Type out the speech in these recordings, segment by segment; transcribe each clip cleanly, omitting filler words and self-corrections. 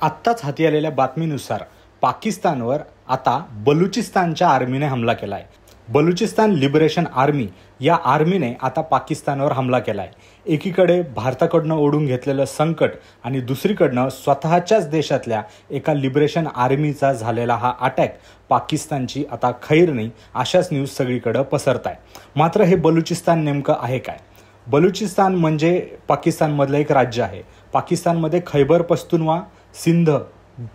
आत्ताच हाती आलेल्या बातमीनुसार पाकिस्तानवर आता बलुचिस्तानच्या आर्मीने हमला केला आहे। बलुचिस्तान लिबरेशन आर्मी या आर्मीने आता पाकिस्तानवर हमला केला आहे। एकीकडे भारताकडनं ओढून घेतलेलं संकट आणि दुसरीकडनं स्वतःच्याच देशातल्या एका लिबरेशन आर्मीचा झालेला हा अटॅक पाकिस्तानची आता खैर नाही अशाच न्यूज सगळीकडे पसरत आहे। मात्र हे बलुचिस्तान नेमकं आहे काय? बलुचिस्तान म्हणजे पाकिस्तानमधलं एक राज्य आहे। पाकिस्तानमध्ये खैबर पख्तूनख्वा, सिंध,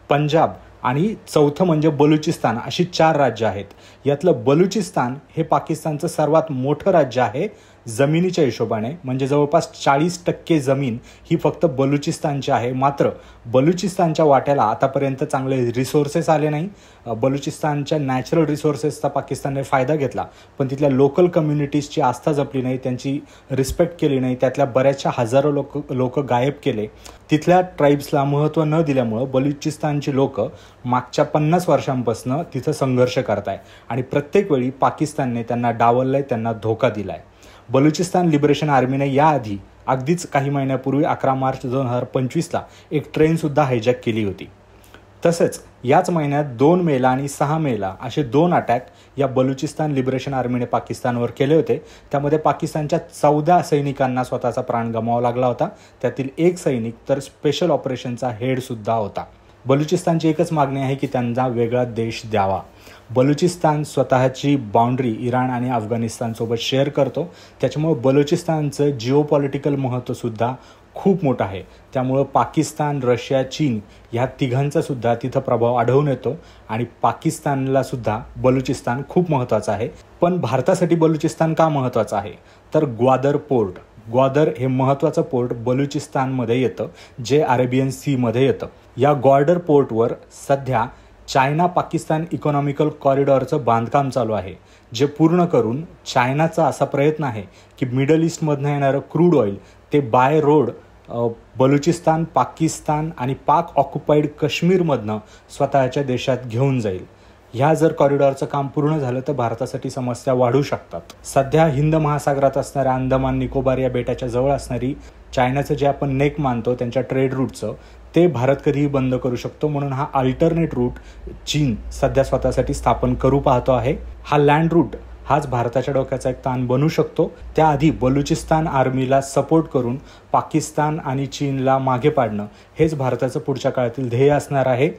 पंजाब आणि चौथं म्हणजे बलुचिस्तान अशी 4 राज्य आहेत। यातलं बलुचिस्तान हे पाकिस्तानचं सर्वात मोठं राज्य आहे जमिनीच्या हिशोबाने, म्हणजे जवळपास 40% जमीन ही फक्त बलुचिस्तानची आहे। मात्र बलुचिस्तानच्या वाट्याला आतापर्यंत चांगले रिसोर्सेस आले नाही। बलुचिस्तानच्या नॅचरल रिसोर्सेसचा पाकिस्तानने फायदा घेतला, पण तिथल्या लोकल कम्युनिटीजची आस्था जपली नाही, त्यांची रिस्पेक्ट केली नाही, त्यातल्या बऱ्याचशा हजारो लोक गायब केले। तिथल्या ट्राईब्सला महत्त्व न दिल्यामुळं बलुचिस्तानची लोक मागच्या 50 वर्षांपासून तिथं संघर्ष करत आहे आणि प्रत्येक वेळी पाकिस्तानने त्यांना डावललंय, त्यांना धोका दिलाय। बलुचिस्तान लिबरेशन आर्मीने याआधी अगदीच काही महिन्यापूर्वी 11 मार्च 2025ला एक ट्रेनसुद्धा हायजॅक केली होती। तसेच याच महिन्यात 2 मेला आणि 6 मेला असे 2 अटॅक या बलुचिस्तान लिबरेशन आर्मीने पाकिस्तानवर केले होते। त्यामध्ये पाकिस्तानच्या 14 सैनिकांना स्वतःचा प्राण गमावा लागला होता। त्यातील एक सैनिक तर स्पेशल ऑपरेशनचा हेडसुद्धा होता। बलुचिस्तानची एकच मागणी आहे की त्यांना वेगळा देश द्यावा। बलुचिस्तान स्वतःची बाउंड्री इराण आणि अफगाणिस्तानसोबत शेअर करतो, त्याच्यामुळे बलुचिस्तानचं जिओपॉलिटिकल महत्त्वसुद्धा खूप मोठं आहे। त्यामुळं पाकिस्तान, रशिया, चीन ह्या तिघांचा सुद्धा तिथं प्रभाव आढळून येतो आणि पाकिस्तानला सुद्धा बलुचिस्तान खूप महत्त्वाचं आहे। पण भारतासाठी बलुचिस्तान का महत्त्वाचं आहे? तर ग्वादर पोर्ट, ग्वादर हे महत्त्वाचं पोर्ट बलुचिस्तानमध्ये येतं, जे अरेबियन सीमध्ये येतं। या ग्वादर पोर्टवर सध्या चायना पाकिस्तान इकॉनॉमिकल कॉरिडॉरचं बांधकाम चालू आहे, जे पूर्ण करून चायनाचा असा प्रयत्न आहे की मिडल ईस्टमधनं येणारं क्रूड ऑइल ते बाय रोड बलुचिस्तान, पाकिस्तान आणि पाक ऑक्युपाईड काश्मीरमधनं स्वतःच्या देशात घेऊन जाईल। ह्या जर कॉरिडॉरचं काम पूर्ण झालं तर भारतासाठी समस्या वाढू शकतात। सध्या हिंद महासागरात असणाऱ्या अंदमान निकोबार या बेटाच्या जवळ असणारी चायनाचं जे आपण नेक मानतो त्यांच्या ट्रेड रूटचं, ते भारत कधीही बंद करू शकतो, म्हणून हा अल्टरनेट रूट चीन सध्या स्वतःसाठी स्थापन करू पाहतो आहे। हा लँड रूट हाच भारताच्या डोक्याचा एक ताण बनू शकतो। त्याआधी बलुचिस्तान आर्मीला सपोर्ट करून पाकिस्तान आणि चीनला मागे पाडणं हेच भारताचं पुढच्या काळातील ध्येय असणार आहे।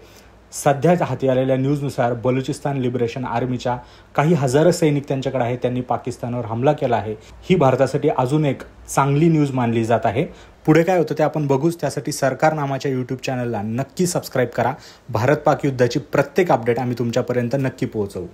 सध्या हाती आलेल्या न्यूजनुसार बलुचिस्तान लिबरेशन आर्मीच्या काही हजारो सैनिक त्यांच्याकडे आहेत, त्यांनी पाकिस्तानवर हमला केला आहे। ही भारतासाठी अजून एक चांगली न्यूज मानली जात आहे। पुढे काय होतं ते आपण बघूच। त्यासाठी सरकार नामाच्या YouTube चॅनलला नक्की सबस्क्राईब करा। भारत पाक युद्धाची प्रत्येक अपडेट आम्ही तुमच्यापर्यंत नक्की पोहोचवू।